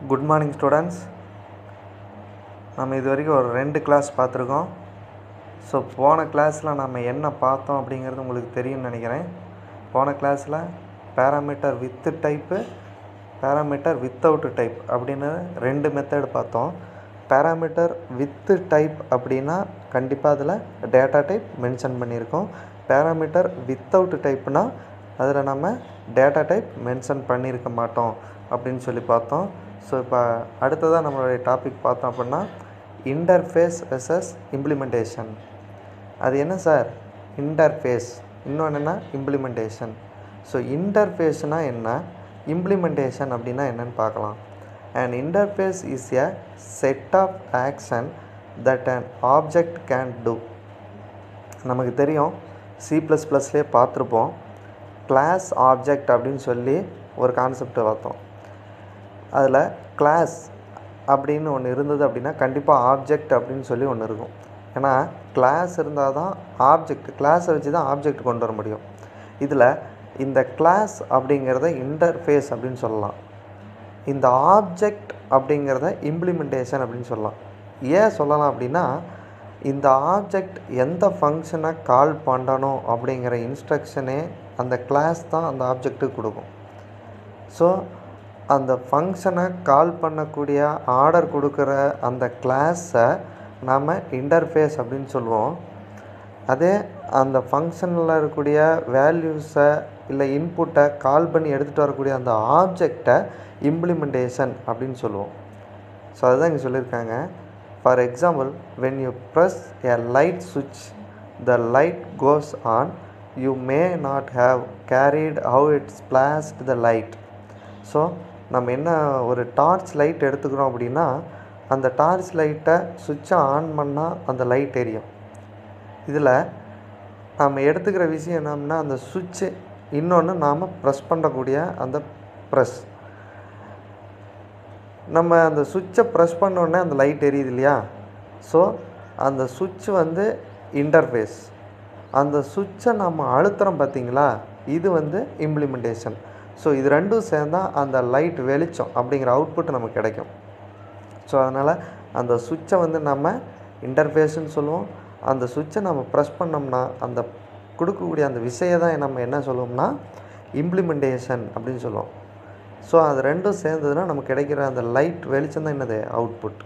Good morning students. நம்ம இது வரைக்கும் ஒரு 2 கிளாஸ் பார்த்துருக்கோம். ஸோ போன கிளாஸில் நம்ம என்ன பார்த்தோம் அப்படிங்கிறது உங்களுக்கு தெரியும்னு நினைக்கிறேன். போன கிளாஸில் parameter with type, parameter without type அப்படின்னு 2 மெத்தட் பார்த்தோம். பேராமீட்டர் வித்து டைப் அப்படின்னா கண்டிப்பாக அதில் டேட்டா டைப் மென்ஷன் பண்ணியிருக்கோம். பேராமீட்டர் வித்தவுட் டைப்னா அதில் நம்ம டேட்டா டைப் மென்ஷன் பண்ணியிருக்க மாட்டோம் அப்படின்னு சொல்லி பார்த்தோம். ஸோ இப்போ அடுத்ததாக நம்மளுடைய டாபிக் பார்த்தோம் அப்படின்னா இன்டர்ஃபேஸ் வெர்சஸ் இம்ப்ளிமெண்டேஷன். அது என்ன சார்? இன்டர்ஃபேஸ், இன்னொன்று என்ன? இம்ப்ளிமெண்டேஷன். ஸோ இன்டர்ஃபேஸ்னால் என்ன, இம்ப்ளிமெண்டேஷன் அப்படின்னா என்னன்னு பார்க்கலாம். An interface is a set of action that an object can do. நமக்கு தெரியும், C++லேயே பார்த்துருப்போம், கிளாஸ் ஆப்ஜெக்ட் அப்படின்னு சொல்லி ஒரு கான்செப்டை பார்த்தோம். அதில் கிளாஸ் அப்படின்னு ஒன்று இருந்தது அப்படின்னா கண்டிப்பாக ஆப்ஜெக்ட் அப்படின்னு சொல்லி ஒன்று இருக்கும். ஏன்னா கிளாஸ் இருந்தால் தான் ஆப்ஜெக்ட், கிளாஸை வச்சு தான் ஆப்ஜெக்ட் கொண்டு வர முடியும். இதில் இந்த கிளாஸ் அப்படிங்கிறத இன்டர்ஃபேஸ் அப்படின்னு சொல்லலாம், இந்த ஆப்ஜெக்ட் அப்படிங்கிறத இம்ப்ளிமெண்டேஷன் அப்படின்னு சொல்லலாம். ஏன் சொல்லலாம் அப்படின்னா, இந்த ஆப்ஜெக்ட் எந்த ஃபங்க்ஷனை கால் பண்ணணும் அப்படிங்கிற இன்ஸ்ட்ரக்ஷனே அந்த கிளாஸ் தான் அந்த ஆப்ஜெக்ட்டுக்கு கொடுக்கும். ஸோ அந்த ஃபங்க்ஷனை கால் பண்ணக்கூடிய ஆர்டர் கொடுக்குற அந்த கிளாஸை நாம் இன்டர்ஃபேஸ் அப்படின்னு சொல்லுவோம். அதே அந்த ஃபங்க்ஷனில் இருக்கக்கூடிய வேல்யூஸை இல்லை இன்புட்டை கால் பண்ணி எடுத்துகிட்டு வரக்கூடிய அந்த ஆப்ஜெக்டை இம்ப்ளிமெண்டேஷன் அப்படின்னு சொல்லுவோம். ஸோ அதுதான் இங்கே சொல்லியிருக்காங்க. For example, when you press a light switch, the light goes on. You may not have carried how it splashed the light. So நம்ம என்ன ஒரு டார்ச் லைட் எடுத்துக்கிறோம் அப்படின்னா, அந்த டார்ச் லைட்டை சுவிட்சை ஆன் பண்ணால் அந்த லைட் எரியும். இதில் நம்ம எடுத்துக்கிற விஷயம் என்னன்னா, அந்த சுவிட்சு, இன்னொன்று நாம் ப்ரெஸ் பண்ணக்கூடிய அந்த ப்ரெஸ். நம்ம அந்த சுவிட்சை ப்ரெஸ் பண்ணோடனே அந்த லைட் எரியுது இல்லையா? ஸோ அந்த சுவிட்ச் இன்டர்ஃபேஸ். அந்த சுவிட்சை நம்ம அழுத்துறோம் பார்த்தீங்களா, இது இம்ப்ளிமெண்டேஷன். ஸோ இது ரெண்டும் சேர்ந்தால் அந்த லைட் வெளிச்சம் அப்படிங்கிற அவுட்புட் நமக்கு கிடைக்கும். ஸோ அதனால் அந்த சுவிட்சை நம்ம இன்டர்ஃபேஸ்ன்னு சொல்லுவோம். அந்த சுவிட்சை நம்ம ப்ரெஸ் பண்ணோம்னா அந்த கொடுக்கக்கூடிய அந்த விஷயை தான் நம்ம என்ன சொல்லுவோம்னா இம்ப்ளிமெண்டேஷன் அப்படின்னு சொல்லுவோம். ஸோ அது ரெண்டும் சேர்ந்ததுன்னா நமக்கு கிடைக்கிற அந்த லைட் வெளிச்சம் தான் என்னது? Output.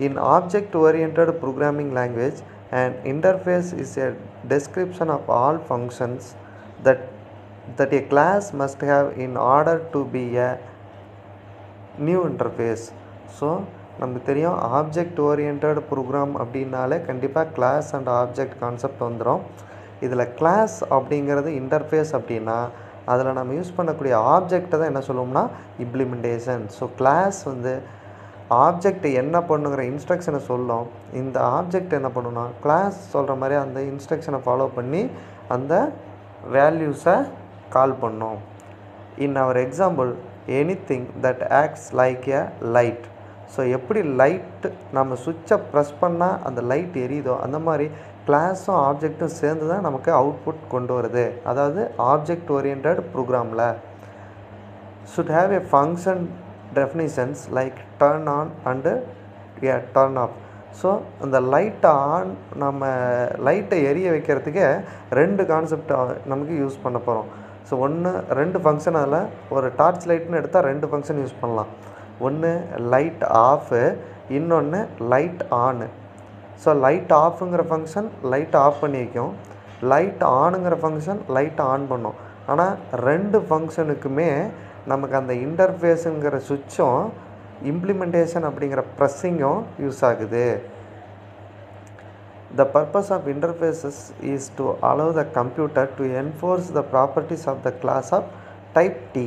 In object oriented programming language, an interface is a description of all functions that a class must have in order to be a new interface. So நமக்கு தெரியும், ஆப்ஜெக்ட் ஓரியன்டட் ப்ரோக்ராம் அப்படின்னாலே கண்டிப்பாக class and object concept வந்துடும். இதில் class அப்படிங்கிறது interface அப்படின்னா அதில் நம்ம யூஸ் பண்ணக்கூடிய ஆப்ஜெக்டை தான் என்ன சொல்லுவோம்னா இம்ப்ளிமெண்டேஷன். ஸோ கிளாஸ் ஆப்ஜெக்ட் என்ன பண்ணுங்கிற இன்ஸ்ட்ரக்ஷனை சொல்லும். இந்த ஆப்ஜெக்ட் என்ன பண்ணுன்னா கிளாஸ் சொல்கிற மாதிரி அந்த இன்ஸ்ட்ரக்ஷனை ஃபாலோ பண்ணி அந்த வேல்யூஸை கால் பண்ணோம். In our example, anything that acts like a light. So எப்படி லைட்டு நம்ம சுவிட்சை ப்ரெஸ் பண்ணால் அந்த லைட் எரியுதோ, அந்த மாதிரி கிளாஸும் ஆப்ஜெக்ட்டும் சேர்ந்து தான் நமக்கு அவுட்புட் கொண்டு வருது. அதாவது ஆப்ஜெக்ட் ஓரியன்டட் ப்ரோக்ராமில் should have a function definitions like turn on and a turn off. So அந்த லைட்டை ஆன், நம்ம லைட்டை எரிய வைக்கிறதுக்கே 2 கான்செப்ட் நமக்கு யூஸ் பண்ண போகிறோம். ஸோ 2 ஃபங்க்ஷன், அதில் ஒரு டார்ச் லைட்னு எடுத்தால் 2 ஃபங்க்ஷன் யூஸ் பண்ணலாம். ஒன்று லைட் ஆஃபு, இன்னொன்று லைட் ஆனு. ஸோ லைட் ஆஃபுங்கிற ஃபங்க்ஷன் லைட் ஆஃப் பண்ணி வைக்கும், லைட் ஆனுங்கிற ஃபங்க்ஷன் லைட் ஆன் பண்ணும். ஆனால் 2 ஃபங்க்ஷனுக்குமே நமக்கு அந்த இன்டர்ஃபேஸுங்கிற சுவிட்சும் இம்ப்ளிமெண்டேஷன் அப்படிங்கிற ப்ரெஸ்ஸிங்கும் யூஸ் ஆகுது. The purpose of interfaces is to allow the computer to enforce the properties of the class of type T.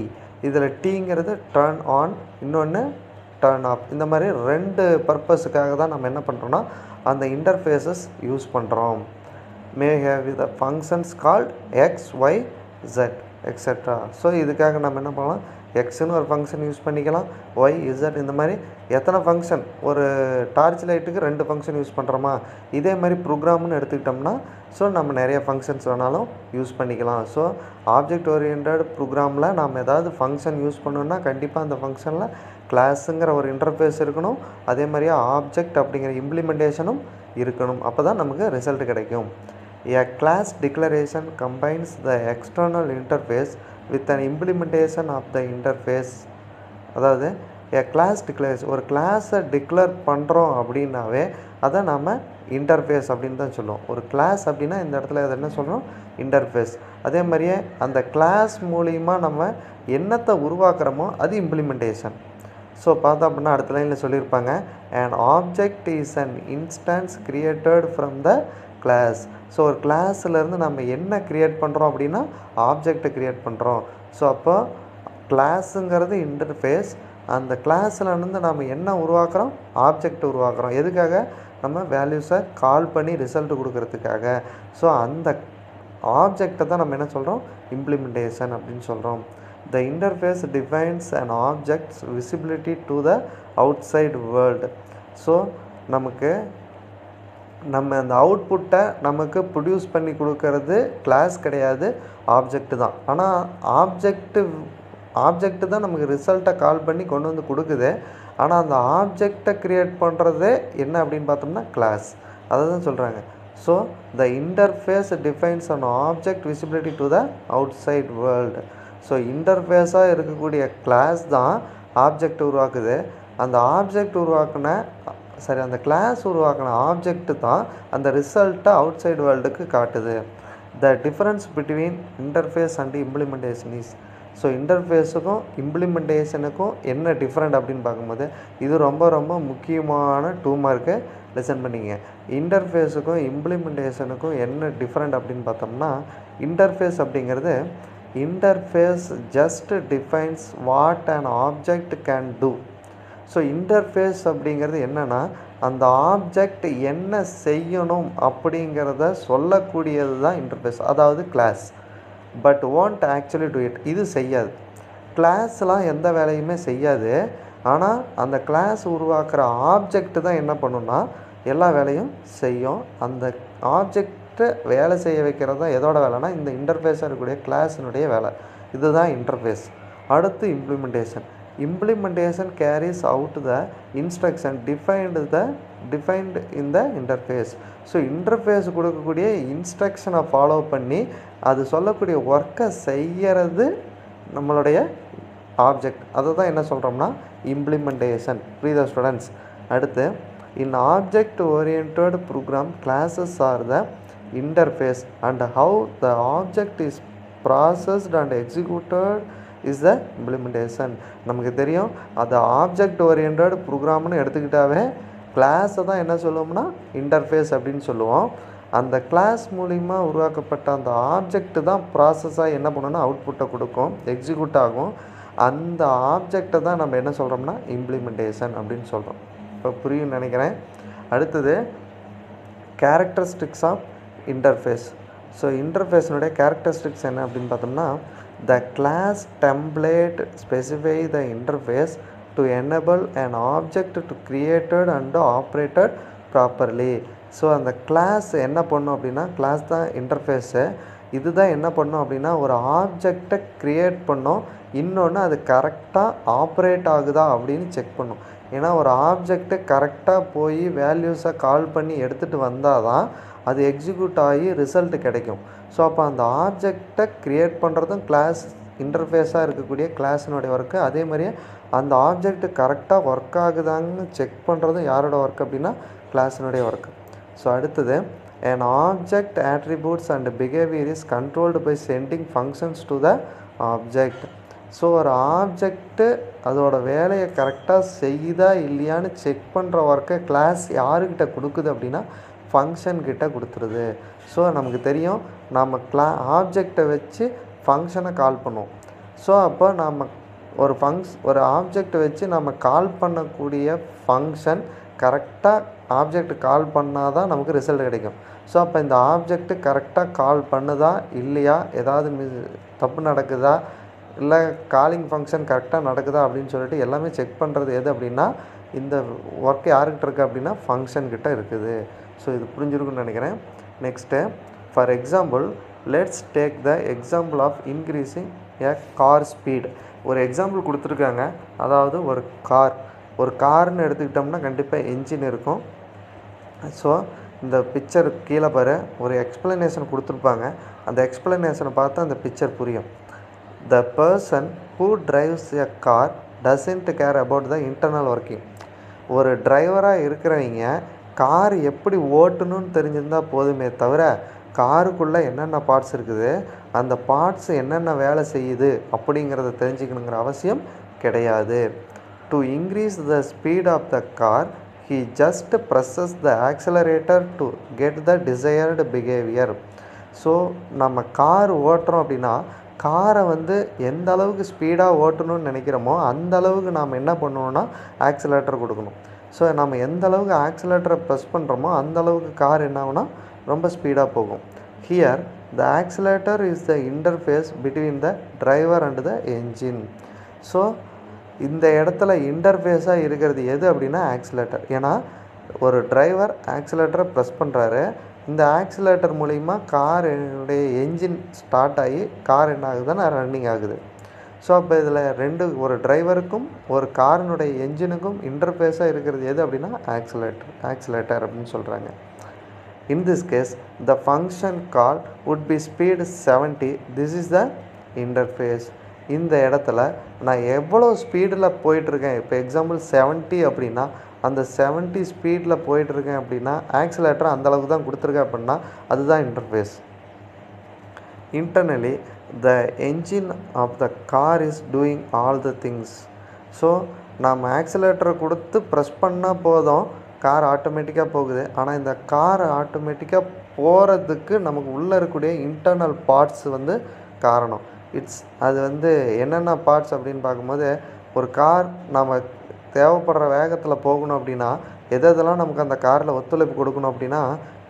இதில் Tங்கிறது turn on, இன்னொன்று turn off. இந்த மாதிரி 2 பர்பஸுக்காக தான் நம்ம என்ன பண்ணுறோன்னா அந்த இன்டர்ஃபேஸஸ் யூஸ் பண்ணுறோம். May have the functions called x, y, z, etc. So இதுக்காக நம்ம என்ன பண்ணலாம், எக்ஸ்னு ஒரு ஃபங்க்ஷன் யூஸ் பண்ணிக்கலாம், ஒய் இசட் இந்த மாதிரி எத்தனை ஃபங்க்ஷன். ஒரு டார்ச் லைட்டுக்கு 2 ஃபங்க்ஷன் யூஸ் பண்ணுறோமா, இதே மாதிரி ப்ரோக்ராம்னு எடுத்துக்கிட்டோம்னா ஸோ நம்ம நிறைய ஃபங்க்ஷன்ஸ் வேணாலும் யூஸ் பண்ணிக்கலாம். ஸோ ஆப்ஜெக்ட் ஓரியன்டட் ப்ரோக்ராமில் நாம் ஏதாவது ஃபங்க்ஷன் யூஸ் பண்ணோன்னா கண்டிப்பாக அந்த ஃபங்க்ஷனில் கிளாஸுங்கிற ஒரு இன்டர்ஃபேஸ் இருக்கணும், அதே மாதிரியே ஆப்ஜெக்ட் அப்படிங்கிற இம்ப்ளிமெண்டேஷனும் இருக்கணும். அப்போ தான் நமக்கு ரிசல்ட் கிடைக்கும். A class declaration combines the external interface with an implementation of the interface. அதாவது a class declaration, ஒரு கிளாஸை டிக்ளேர் பண்ணுறோம் அப்படின்னாவே அதை நம்ம இன்டர்ஃபேஸ் அப்படின்னு தான் சொல்லுவோம். ஒரு கிளாஸ் அப்படின்னா இந்த இடத்துல அதை என்ன சொல்கிறோம், இன்டர்ஃபேஸ். அதே மாதிரியே அந்த கிளாஸ் மூலிமா நம்ம என்னத்தை உருவாக்குறோமோ அது இம்ப்ளிமெண்டேஷன். ஸோ பார்த்தோம் அப்படின்னா அடுத்த லைனில் சொல்லியிருப்பாங்க, an object is an instance created from the class. So ஒரு கிளாஸ்லேருந்து நம்ம என்ன க்ரியேட் பண்ணுறோம் அப்படின்னா ஆப்ஜெக்டை க்ரியேட் பண்ணுறோம். ஸோ அப்போ கிளாஸுங்கிறது இன்டர்ஃபேஸ், அந்த கிளாஸ்லேருந்து நம்ம என்ன உருவாக்குறோம், ஆப்ஜெக்ட் உருவாக்குறோம். எதுக்காக, நம்ம வேல்யூஸை கால் பண்ணி ரிசல்ட் கொடுக்கறதுக்காக. ஸோ அந்த ஆப்ஜெக்டை தான் நம்ம என்ன சொல்கிறோம், இம்ப்ளிமெண்டேஷன் அப்படின்னு சொல்கிறோம். The interface defines an object's visibility to the outside world. So நமக்கு நம்ம அந்த அவுட்புட்டை நமக்கு ப்ரொடியூஸ் பண்ணி கொடுக்கறது கிளாஸ் கிடையாது, ஆப்ஜெக்ட் தான். ஆனால் ஆப்ஜெக்ட்டு தான் நமக்கு ரிசல்ட்டை கால் பண்ணி கொண்டு வந்து கொடுக்குது. ஆனால் அந்த ஆப்ஜெக்டை க்ரியேட் பண்ணுறதே என்ன அப்படின்னு பார்த்தோம்னா கிளாஸ். அதை தான் சொல்கிறாங்க. So the interface defines an object visibility to the outside world. So இன்டர்ஃபேஸாக இருக்கக்கூடிய கிளாஸ் தான் ஆப்ஜெக்ட் உருவாக்குது. அந்த ஆப்ஜெக்ட் அந்த கிளாஸ் உருவாக்கின ஆப்ஜெக்ட்டு தான் அந்த ரிசல்ட்டை அவுட் சைடு வேர்ல்டுக்கு காட்டுது. The difference between interface and implementation is. So இன்டர்ஃபேஸுக்கும் இம்ப்ளிமெண்டேஷனுக்கும் என்ன டிஃப்ரெண்ட் அப்படின்னு பார்க்கும்போது இது ரொம்ப ரொம்ப முக்கியமான 2 மார்க்கு லிசன் பண்ணிங்க. இன்டர்ஃபேஸுக்கும் இம்ப்ளிமெண்டேஷனுக்கும் என்ன டிஃப்ரெண்ட் அப்படின்னு பார்த்தோம்னா, இன்டர்ஃபேஸ் அப்படிங்கிறது interface just defines what an object can do. So interface அப்படிங்கிறது என்னென்னா அந்த ஆப்ஜெக்ட் என்ன செய்யணும் அப்படிங்கிறத சொல்லக்கூடியது தான் இன்டர்ஃபேஸ், அதாவது class. But won't actually do it. இது செய்யாது, கிளாஸ்லாம் எந்த வேலையுமே செய்யாது. ஆனால் அந்த கிளாஸ் உருவாக்குற ஆப்ஜெக்ட் தான் என்ன பண்ணுன்னா எல்லா வேலையும் செய்யும். அந்த ஆப்ஜெக்டை வேலை செய்ய வைக்கிறது தான் எதோட வேலைனா இந்த இன்டர்ஃபேஸாக இருக்கக்கூடிய கிளாஸினுடைய வேலை. இதுதான் இன்டர்ஃபேஸ். அடுத்து implementation carries out the instruction defined in the interface. So interface கொடுக்கக்கூடிய இன்ஸ்ட்ரக்ஷனை ஃபாலோ பண்ணி அது சொல்லக்கூடிய ஒர்க்கை செய்கிறது நம்மளுடைய ஆப்ஜெக்ட். அதை தான் என்ன சொல்கிறோம்னா இம்ப்ளிமெண்டேஷன். புரியுதா ஸ்டூடெண்ட்ஸ்? அடுத்து in object oriented program classes are the interface and how the object is processed and executed is the implementation. நமக்கு தெரியும் அது ஆப்ஜெக்ட் ஓரியன்டட் ப்ரோக்ராம்னு எடுத்துக்கிட்டாவே கிளாஸை தான் என்ன சொல்லுவோம்னா இன்டர்ஃபேஸ் அப்படின்னு சொல்லுவோம். அந்த கிளாஸ் மூலிமா உருவாக்கப்பட்ட அந்த ஆப்ஜெக்ட் தான் ப்ராசஸாக என்ன பண்ணணும்னா அவுட்புட்டை கொடுக்கும், எக்ஸிக்யூட் ஆகும். அந்த ஆப்ஜெக்டை தான் நம்ம என்ன சொல்கிறோம்னா இம்ப்ளிமெண்டேஷன் அப்படின்னு சொல்கிறோம். இப்போ புரியும்னு நினைக்கிறேன். அடுத்தது கேரக்டரிஸ்டிக்ஸ் ஆஃப் இன்டர்ஃபேஸ். ஸோ இன்டர்ஃபேஸினுடைய கேரக்டரிஸ்டிக்ஸ் என்ன அப்படின்னு பார்த்தோம்னா, the class template specify the interface to enable an object to created and operated properly. So அந்த கிளாஸ் என்ன பண்ணும் அப்படின்னா, கிளாஸ் தான் இன்டர்ஃபேஸு. இது தான் என்ன பண்ணும் அப்படின்னா ஒரு ஆப்ஜெக்டை க்ரியேட் பண்ணோம், இன்னொன்று அது கரெக்டாக ஆப்ரேட் ஆகுதா அப்படின்னு செக் பண்ணும். ஏன்னா ஒரு ஆப்ஜெக்ட்டு கரெக்டாக போய் வேல்யூஸை கால் பண்ணி எடுத்துகிட்டு வந்தால் தான் அது எக்ஸிக்யூட் ஆகி ரிசல்ட் கிடைக்கும். ஸோ அப்போ அந்த ஆப்ஜெக்டை க்ரியேட் பண்ணுறதும் கிளாஸ் இன்டர்ஃபேஸாக இருக்கக்கூடிய கிளாஸினுடைய ஒர்க்கு. அதே மாதிரியே அந்த ஆப்ஜெக்ட் கரெக்டாக ஒர்க் ஆகுதான்னு செக் பண்ணுறதும் யாரோட ஒர்க் அப்படின்னா கிளாஸினுடைய ஒர்க்கு. ஸோ அடுத்தது an object attributes and behavior is controlled by sending functions to the object. So ஒரு ஆப்ஜெக்ட்டு அதோட வேலையை கரெக்டாக செய்யுதா இல்லையான்னு செக் பண்ணுற ஒர்க்கை கிளாஸ் யாருக்கிட்ட கொடுக்குது அப்படின்னா ஃபங்க்ஷன் கிட்ட கொடுத்துருது. ஸோ நமக்கு தெரியும் நம்ம ஆப்ஜெக்டை வச்சு ஃபங்க்ஷனை கால் பண்ணுவோம். ஸோ அப்போ நம்ம ஒரு ஆப்ஜெக்டை வச்சு நம்ம கால் பண்ணக்கூடிய ஃபங்க்ஷன் கரெக்டாக ஆப்ஜெக்ட் கால் பண்ணால் தான் நமக்கு ரிசல்ட் கிடைக்கும். ஸோ அப்போ இந்த ஆப்ஜெக்ட்டு கரெக்டாக கால் பண்ணுதா இல்லையா, ஏதாவது தப்பு நடக்குதா, இல்லை காலிங் ஃபங்க்ஷன் கரெக்டாக நடக்குதா அப்படின்னு சொல்லிட்டு எல்லாமே செக் பண்ணுறது எது அப்படின்னா இந்த ஒர்க் யாருக்கிட்ட இருக்குது அப்படின்னா ஃபங்க்ஷன்கிட்ட இருக்குது. ஸோ இது புரிஞ்சிருக்குன்னு நினைக்கிறேன். Next for example let's take the example of increasing a car speed. ஒரு எக்ஸாம்பிள் கொடுத்துருக்காங்க. அதாவது ஒரு கார்னு எடுத்துக்கிட்டோம்னா கண்டிப்பாக என்ஜின் இருக்கும். ஸோ இந்த பிக்சர் கீழே பாரு ஒரு எக்ஸ்ப்ளனேஷன் கொடுத்துருப்பாங்க. அந்த எக்ஸ்ப்ளனேஷனை பார்த்து அந்த பிக்சர் புரியும். The person who drives a car doesn't care about the internal working. ஒரு டிரைவராக இருக்கிறவங்க கார் எப்படி ஓட்டணும்னு தெரிஞ்சிருந்தால் போதுமே தவிர காருக்குள்ளே என்னென்ன பார்ட்ஸ் இருக்குது, அந்த பார்ட்ஸ் என்னென்ன வேலை செய்யுது அப்படிங்கிறத தெரிஞ்சுக்கணுங்கிற அவசியம் கிடையாது. To increase the speed of the car he just presses the accelerator to get the desired behavior. So நம்ம கார் ஓட்டுறோம் அப்படின்னா காரை எந்த அளவுக்கு ஸ்பீடாக ஓட்டணும்னு நினைக்கிறோமோ அந்த அளவுக்கு நாம் என்ன பண்ணுவோம்னா ஆக்சிலேட்டர் கொடுக்கணும். ஸோ நம்ம எந்த அளவுக்கு ஆக்சிலேட்டரை ப்ரெஸ் பண்ணுறோமோ அந்த அளவுக்கு கார் என்ன ஆகுனா ரொம்ப ஸ்பீடாக போகும். Here the accelerator is the interface between the driver and the engine. So இந்த இடத்துல இன்டர்ஃபேஸாக இருக்கிறது எது அப்படின்னா ஆக்சிலேட்டர். ஏன்னா ஒரு டிரைவர் ஆக்சிலேட்டரை ப்ரெஸ் பண்ணுறாரு. இந்த ஆக்சிலேட்டர் மூலிமா காருடைய என்ஜின் ஸ்டார்ட் ஆகி கார் என்ன ஆகுதுன்னா ரன்னிங் ஆகுது. ஸோ அப்போ இதில் ஒரு டிரைவருக்கும் ஒரு காரினுடைய என்ஜினுக்கும் இன்டர்ஃபேஸாக இருக்கிறது எது அப்படின்னா ஆக்சிலேட்டர் அப்படின்னு சொல்கிறாங்க. In this case the function call would be speed 70. This is the interface. இந்த இடத்துல நான் எவ்வளோ ஸ்பீடில் போயிட்டுருக்கேன், இப்போ எக்ஸாம்பிள் 70 அப்படின்னா அந்த 70 ஸ்பீடில் போயிட்டுருக்கேன் அப்படின்னா ஆக்சிலேட்டர் அந்தளவுக்கு தான் கொடுத்துருக்கேன் அப்படின்னா அதுதான் interface. Internally the engine of the car is doing all the things. So நம்ம ஆக்சிலேட்டரை கொடுத்து ப்ரெஸ் பண்ணால் போதும் கார் ஆட்டோமேட்டிக்காக போகுது. ஆனால் இந்த கார் ஆட்டோமேட்டிக்காக போகிறதுக்கு நமக்கு உள்ளே இருக்கக்கூடிய இன்டர்னல் பார்ட்ஸ் காரணம். அது என்னென்ன பார்ட்ஸ் அப்படின்னு பார்க்கும்போது ஒரு கார் நம்ம தேவைப்படுற வேகத்தில் போகணும் அப்படின்னா எதெல்லாம் நமக்கு அந்த காரில் ஒத்துழைப்பு கொடுக்கணும் அப்படின்னா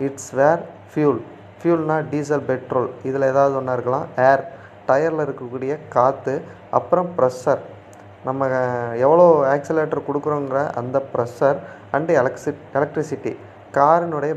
இட்ஸ் வேர் ஃபியூல்னா டீசல், பெட்ரோல், இதில் ஏதாவது ஒன்றா இருக்கலாம். ஏர், டயரில் இருக்கக்கூடிய காற்று, அப்புறம் ப்ரெஷர், நம்ம எவ்வளோ ஆக்சிலேட்டர் கொடுக்குறோங்கிற அந்த ப்ரெஷர் அண்டு எலக்ட்ரிசிட்டி, காரினுடைய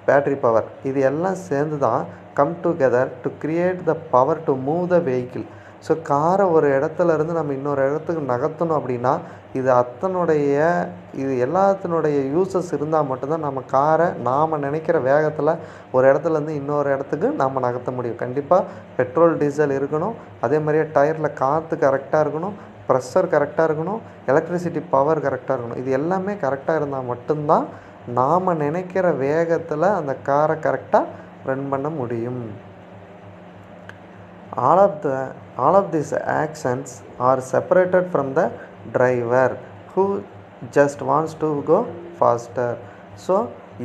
பேட்ரி பவர், இது எல்லாம் சேர்ந்து தான் come together to create the power to move the vehicle. So காரை ஒரு இடத்துலேருந்து நம்ம இன்னொரு இடத்துக்கு நகர்த்தணும் அப்படின்னா இது எல்லாத்தினுடைய யூசஸ் இருந்தால் மட்டும்தான் நம்ம காரை நாம் நினைக்கிற வேகத்தில் ஒரு இடத்துலேருந்து இன்னொரு இடத்துக்கு நாம் நகர்த்த முடியும். கண்டிப்பாக பெட்ரோல், டீசல் இருக்கணும். அதே மாதிரியே டயரில் காற்று கரெக்டாக இருக்கணும், ப்ரெஷர் கரெக்டாக இருக்கணும், எலக்ட்ரிசிட்டி பவர் கரெக்டாக இருக்கணும். இது எல்லாமே கரெக்டாக இருந்தால் மட்டும்தான் நாம் நினைக்கிற வேகத்தில் அந்த காரை கரெக்டாக ரன் பண்ண முடியும். All of these actions are separated from the driver who just wants to go faster. So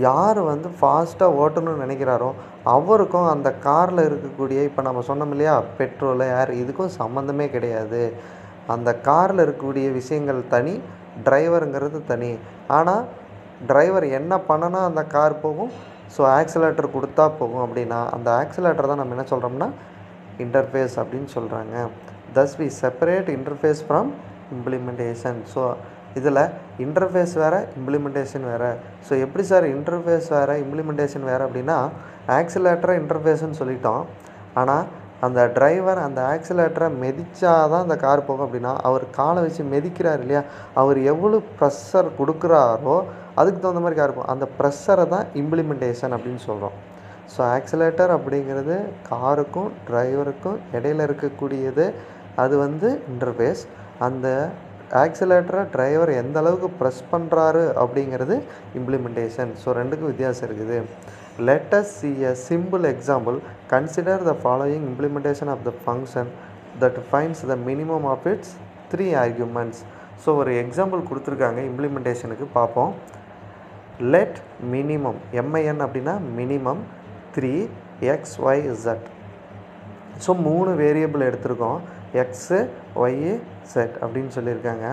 யார் ஃபாஸ்ட்டாக ஓட்டணும்னு நினைக்கிறாரோ அவருக்கும் அந்த காரில் இருக்கக்கூடிய இப்போ நம்ம சொன்னோம் இல்லையா பெட்ரோல், ஏர், இதுக்கும் சம்மந்தமே கிடையாது. அந்த காரில் இருக்கக்கூடிய விஷயங்கள் தனி, டிரைவருங்கிறது தனி. ஆனால் டிரைவர் என்ன பண்ணனா அந்த கார் போகும், ஸோ ஆக்சிலேட்டர் கொடுத்தா போகும் அப்படின்னா அந்த ஆக்சிலேட்டர் தான் நம்ம என்ன சொல்கிறோம்னா இன்டர்ஃபேஸ் அப்படின்னு சொல்கிறாங்க. thus we separate interface from implementation. So இதில் இன்டர்ஃபேஸ் வேறு, இம்ப்ளிமெண்டேஷன் வேறு. ஸோ எப்படி சார் இன்டர்ஃபேஸ் வேறு, இம்ப்ளிமெண்டேஷன் வேறு அப்படின்னா ஆக்சிலேட்டரை இன்டர்ஃபேஸ்ன்னு சொல்லிட்டோம். ஆனால் அந்த டிரைவர் அந்த ஆக்சிலேட்டரை மிதித்தா தான் அந்த கார் போகும் அப்படின்னா அவர் காலை வச்சு மிதிக்கிறார் இல்லையா, அவர் எவ்வளோ ப்ரெஷர் கொடுக்குறாரோ அதுக்கு தகுந்த மாதிரி கார் இருக்கும். அந்த ப்ரெஷரை தான் இம்ப்ளிமெண்டேஷன் அப்படின்னு சொல்கிறோம். ஸோ ஆக்சிலேட்டர் அப்படிங்கிறது காருக்கும் டிரைவருக்கும் இடையில் இருக்கக்கூடியது. அது இன்டர்ஃபேஸ். அந்த ஆக்சிலேட்டரை டிரைவர் எந்த அளவுக்கு ப்ரெஸ் பண்ணுறாரு அப்படிங்கிறது இம்ப்ளிமெண்டேஷன். ஸோ ரெண்டுக்கும் வித்தியாசம் இருக்குது. Let us see a simple example. Consider the following implementation of the function that finds the minimum of its 3 arguments. So ஒரு எக்ஸாம்பிள் கொடுத்துருக்காங்க இம்ப்ளிமெண்டேஷனுக்கு, பார்ப்போம். லெட் மினிமம், MIN அப்படின்னா minimum 3 x y z. So 3 variable எடுத்திருக்கோம், x, y, z அப்படின்னு சொல்லியிருக்காங்க.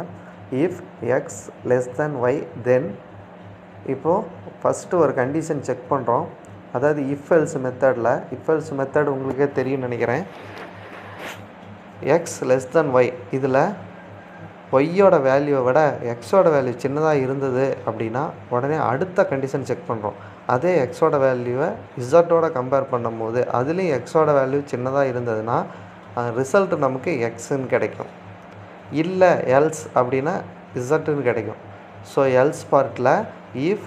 If x less than y then, இப்போது first ஒரு கண்டிஷன் செக் பண்ணுறோம். அதாவது இஃப் எல்ஸ் மெத்தட் உங்களுக்கே தெரியும்னு நினைக்கிறேன். எக்ஸ் லெஸ் தென் ஒய், இதில் ஒய்யோட வேல்யூவை விட எக்ஸோட வேல்யூ சின்னதாக இருந்தது அப்படின்னா உடனே அடுத்த கண்டிஷன் செக் பண்ணுறோம். அதே எக்ஸோட வேல்யூவை இசட்டோட கம்பேர் பண்ணும்போது அதுலேயும் எக்ஸோட வேல்யூ சின்னதாக இருந்ததுன்னா ரிசல்ட் நமக்கு எக்ஸுன்னு கிடைக்கும். இல்லை எல்ஸ் அப்படின்னா இசட்டுன்னு கிடைக்கும். ஸோ எல்ஸ் பார்ட்டில் if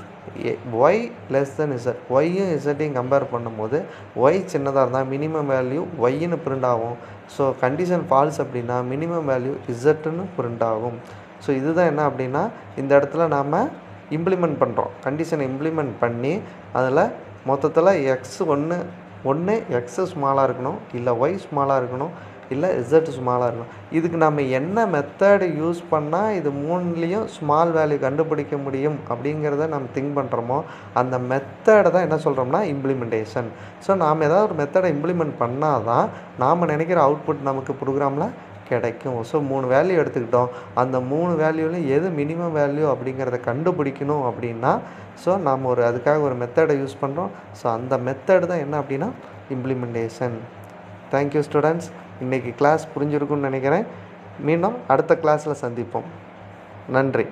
y less than z, ஒய்யும் இசட்டையும் கம்பேர் பண்ணும்போது ஒய் சின்னதாக இருந்தால் மினிமம் வேல்யூ ஒய்ன்னு பிரிண்ட் ஆகும். ஸோ கண்டிஷன் ஃபால்ஸ் அப்படின்னா மினிமம் வேல்யூ இசட்டுன்னு பிரிண்ட் ஆகும். ஸோ இதுதான் என்ன அப்படின்னா இந்த இடத்துல நாம் இம்ப்ளிமெண்ட் பண்ணுறோம். கண்டிஷனை இம்ப்ளிமெண்ட் பண்ணி அதில் மொத்தத்தில் ஒன்று எக்ஸு ஸ்மாலாக இருக்கணும், இல்லை ஒய் ஸ்மாலாக இருக்கணும், இல்லை இசட் ஸ்மாலாக இருக்கணும். இதுக்கு நம்ம என்ன மெத்தடு யூஸ் பண்ணால் இது மூணுலேயும் ஸ்மால் வேல்யூ கண்டுபிடிக்க முடியும் அப்படிங்கிறத நம்ம திங்க் பண்ணுறோமோ அந்த மெத்தடை தான் என்ன சொல்கிறோம்னா இம்ப்ளிமெண்டேஷன். ஸோ நாம் ஏதாவது ஒரு மெத்தடை இம்ப்ளிமெண்ட் பண்ணால் தான் நாம் நினைக்கிற அவுட்புட் நமக்கு ப்ரோக்ராமில் கிடைக்கும். ஸோ 3 வேல்யூ எடுத்துக்கிட்டோம். அந்த 3 வேல்யூலையும் எது மினிமம் வேல்யூ அப்படிங்கிறத கண்டுபிடிக்கணும் அப்படின்னா ஸோ நாம் அதுக்காக ஒரு மெத்தடை யூஸ் பண்ணுறோம். ஸோ அந்த மெத்தடு தான் என்ன அப்படின்னா இம்ப்ளிமெண்டேஷன். Thank you students. இன்றைக்கி கிளாஸ் புரிஞ்சிருக்குன்னு நினைக்கிறேன். மீண்டும் அடுத்த கிளாஸில் சந்திப்போம். நன்றி.